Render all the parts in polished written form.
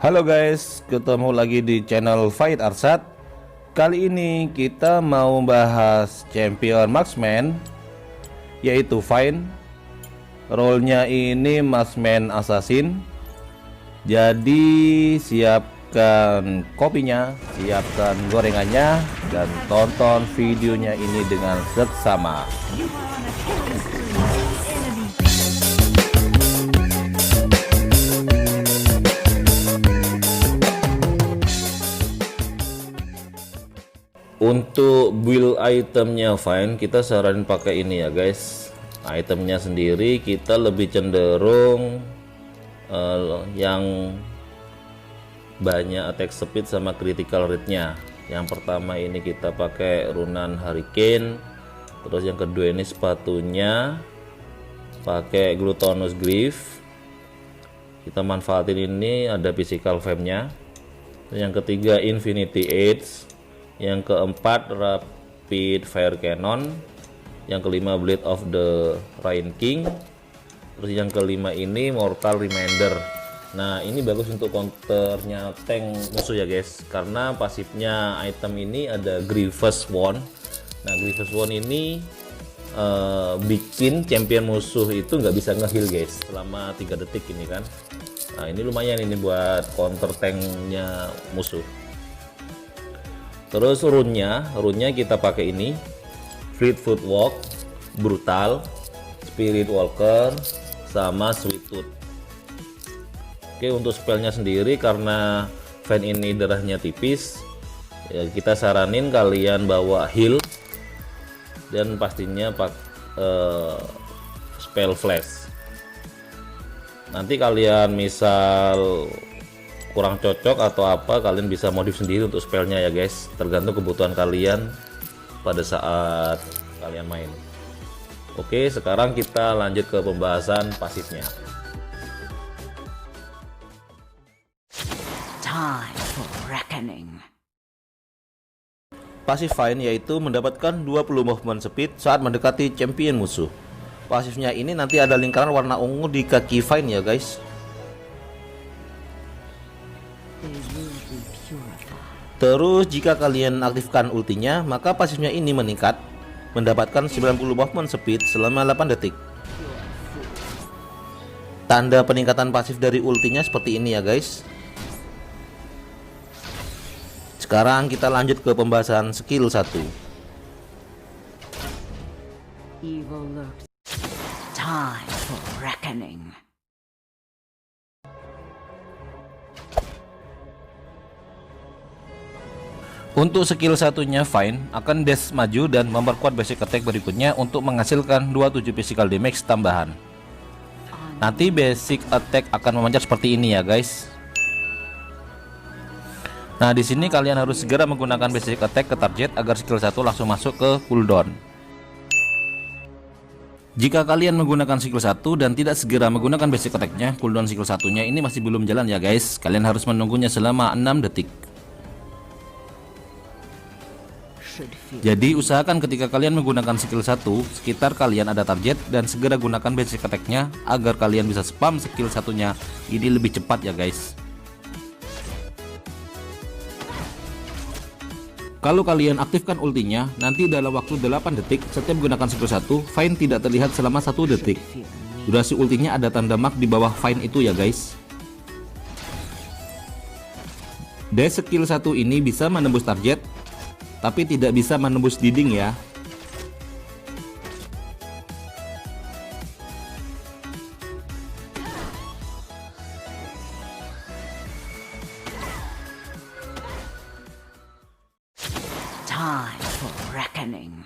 Halo guys, ketemu lagi di channel Fight Arsad. Kali ini kita mau bahas champion marksman, yaitu Vayne. Role-nya ini marksman assassin. Jadi siapkan kopinya, siapkan gorengannya, dan tonton videonya ini dengan seksama. Untuk build itemnya Vayne, kita saranin pakai ini ya guys. Itemnya sendiri kita lebih cenderung yang banyak attack speed sama critical rate-nya. Yang pertama ini kita pakai runan hurricane. Terus yang kedua ini sepatunya pakai glutinous greaves. Kita manfaatin ini ada physical fame-nya. Yang ketiga infinity edge. Yang keempat rapid fire cannon. Yang kelima blade of the Rain King. Terus yang kelima ini mortal reminder. Nah ini bagus untuk counternya tank musuh ya guys, karena pasifnya item ini ada Grievous Wound. Nah Grievous Wound ini bikin champion musuh itu nggak bisa nge-heal guys selama 3 detik ini kan. Nah ini lumayan ini buat counter tanknya musuh. Terus runnya kita pakai ini Fleetfoot Walk, Brutal, Spirit Walker, sama Sweet Tooth. Oke, untuk spellnya sendiri karena Vayne ini darahnya tipis, ya kita saranin kalian bawa heal dan pastinya spell flash. Nanti kalian misal kurang cocok atau apa, kalian bisa modif sendiri untuk spellnya ya guys, tergantung kebutuhan kalian pada saat kalian main. Oke, sekarang kita lanjut ke pembahasan pasifnya. Time for reckoning. Pasif Vayne yaitu mendapatkan 20 movement speed saat mendekati champion musuh. Pasifnya ini nanti ada lingkaran warna ungu di kaki Vayne ya guys. Terus jika kalian aktifkan ultinya, maka pasifnya ini meningkat, mendapatkan 90 movement speed selama 8 detik. Tanda peningkatan pasif dari ultinya seperti ini ya guys. Sekarang kita lanjut ke pembahasan skill 1. Evil lurks. Time for reckoning. Untuk skill satunya Vayne akan dash maju dan memperkuat basic attack berikutnya untuk menghasilkan 27 physical damage tambahan. Nanti basic attack akan memanjat seperti ini ya guys. Nah di sini kalian harus segera menggunakan basic attack ke target agar skill 1 langsung masuk ke cooldown. Jika kalian menggunakan skill 1 dan tidak segera menggunakan basic attack-nya, cooldown skill satunya ini masih belum jalan ya guys. Kalian harus menunggunya selama 6 detik. Jadi usahakan ketika kalian menggunakan skill 1, sekitar kalian ada target dan segera gunakan basic attack-nya agar kalian bisa spam skill satunya ini lebih cepat ya guys. Kalau kalian aktifkan ultinya, nanti dalam waktu 8 detik setiap menggunakan skill 1, Vayne tidak terlihat selama 1 detik. Durasi ultinya ada tanda mark di bawah Vayne itu ya guys. Dash skill 1 ini bisa menembus target, tapi tidak bisa menembus dinding ya. Time for reckoning.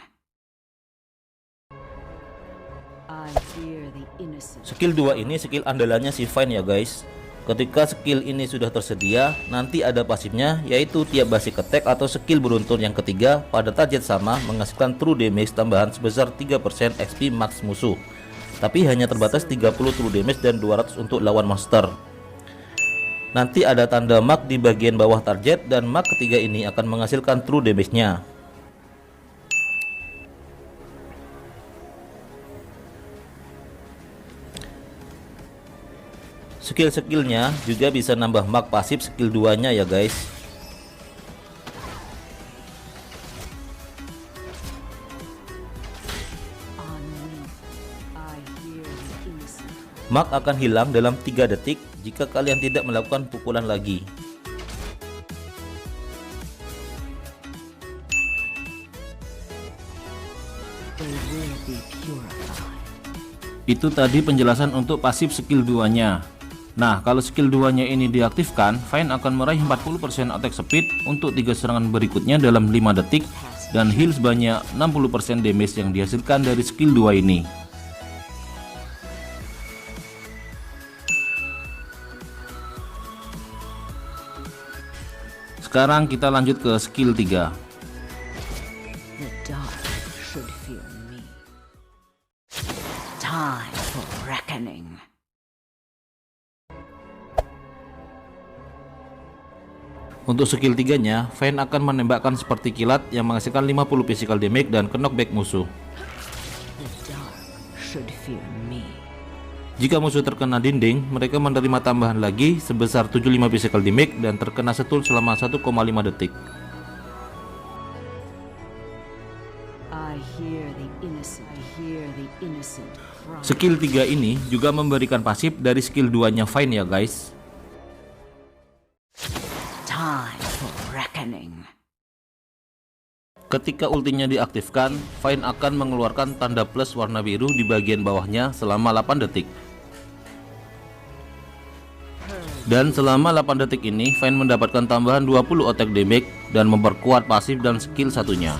I fear the innocent. Skill 2 ini skill andalannya si Vayne ya guys. Ketika skill ini sudah tersedia, nanti ada pasifnya yaitu tiap basic attack atau skill beruntun yang ketiga pada target sama menghasilkan true damage tambahan sebesar 3% XP max musuh. Tapi hanya terbatas 30 true damage dan 200 untuk lawan monster. Nanti ada tanda mark di bagian bawah target dan mark ketiga ini akan menghasilkan true damage-nya. skill-skillnya juga bisa nambah mark pasif skill 2-nya ya guys. On me, I hear the innocent. Mark akan hilang dalam 3 detik jika kalian tidak melakukan pukulan lagi. They will be purified. Itu tadi penjelasan untuk pasif skill 2-nya. Nah, kalau skill 2-nya ini diaktifkan, Vayne akan meraih 40% attack speed untuk 3 serangan berikutnya dalam 5 detik dan heal sebanyak 60% damage yang dihasilkan dari skill 2 ini. Sekarang kita lanjut ke skill 3. The dark should fear me. Time for reckoning. Untuk skill 3-nya, Vayne akan menembakkan seperti kilat yang menghasilkan 50 physical damage dan knockback musuh. The dark should fear me. Jika musuh terkena dinding, mereka menerima tambahan lagi sebesar 75 physical damage dan terkena stun selama 1,5 detik. I hear the innocent. I hear the innocent cry. Skill 3 ini juga memberikan pasif dari skill 2-nya Vayne ya guys. Time for reckoning. Ketika ultinya diaktifkan, Vayne akan mengeluarkan tanda plus warna biru di bagian bawahnya selama 8 detik. Dan selama 8 detik ini, Vayne mendapatkan tambahan 20 attack damage dan memperkuat pasif dan skill satunya.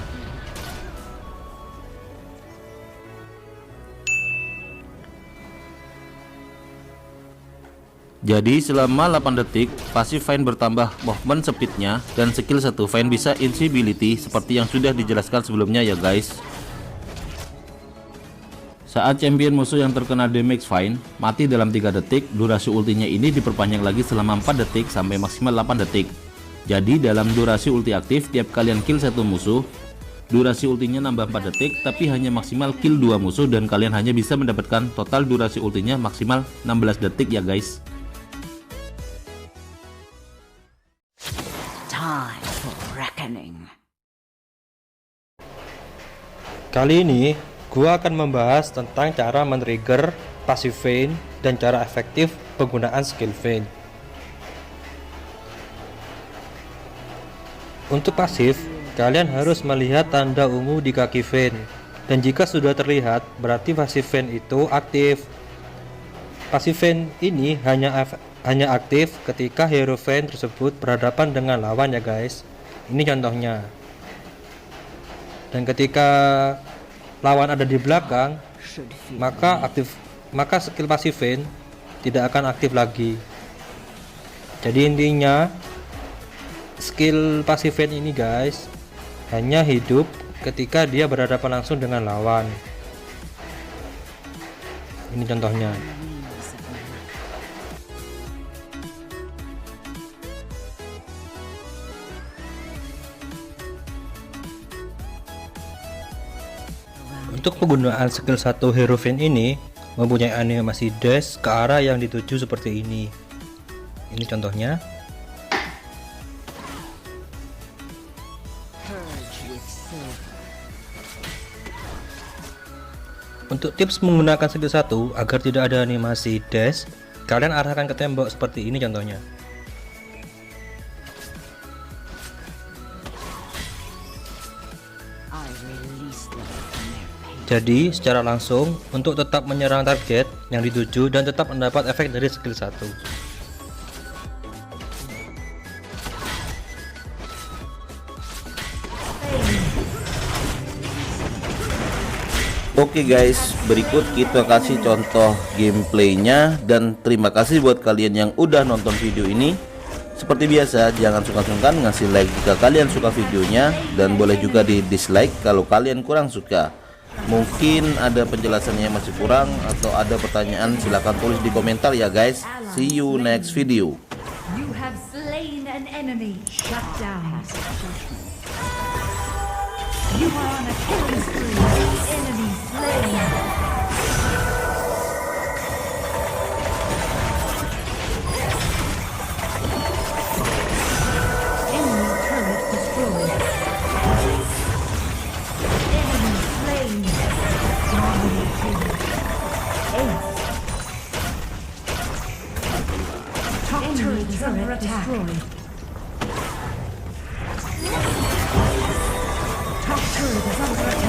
Jadi selama 8 detik, pasif Vayne bertambah movement speednya dan skill 1 Vayne bisa invisibility seperti yang sudah dijelaskan sebelumnya ya guys. Saat champion musuh yang terkena damage Vayne mati dalam 3 detik, durasi ultinya ini diperpanjang lagi selama 4 detik sampai maksimal 8 detik. Jadi dalam durasi ulti aktif, tiap kalian kill 1 musuh, durasi ultinya nambah 4 detik, tapi hanya maksimal kill 2 musuh dan kalian hanya bisa mendapatkan total durasi ultinya maksimal 16 detik ya guys. Time for reckoning. Kali ini gua akan membahas tentang cara men-trigger passive Vayne dan cara efektif penggunaan skill Vayne. Untuk pasif, kalian harus melihat tanda ungu di kaki Vayne, dan jika sudah terlihat berarti passive Vayne itu aktif. Passive Vayne ini hanya aktif ketika hero Vayne tersebut berhadapan dengan lawan ya guys. Ini contohnya. Dan ketika lawan ada di belakang, Should fear maka skill passive Vayne tidak akan aktif lagi. Jadi intinya skill passive Vayne ini guys hanya hidup ketika dia berhadapan langsung dengan lawan. Ini contohnya. wings of my life. Untuk penggunaan skill 1 hero Vayne ini mempunyai animasi dash ke arah yang dituju seperti ini. Ini contohnya. Purge with silver. Untuk tips menggunakan skill 1 agar tidak ada animasi dash, kalian arahkan ke tembok seperti ini contohnya. I release them from their pain. Jadi secara langsung untuk tetap menyerang target yang dituju dan tetap mendapat efek dari skill 1. Oke guys, berikut kita kasih contoh gameplaynya dan terima kasih buat kalian yang udah nonton video ini. Seperti biasa, jangan sungkan-sungkan ngasih like jika kalian suka videonya dan boleh juga di dislike kalau kalian kurang suka. Mungkin ada penjelasannya yang masih kurang atau ada pertanyaan, silahkan tulis di komentar ya guys. See you next video. You have slain an enemy. Shut down. You are on a killing spree. Enemy slain. is under attack. Top turret is under attack.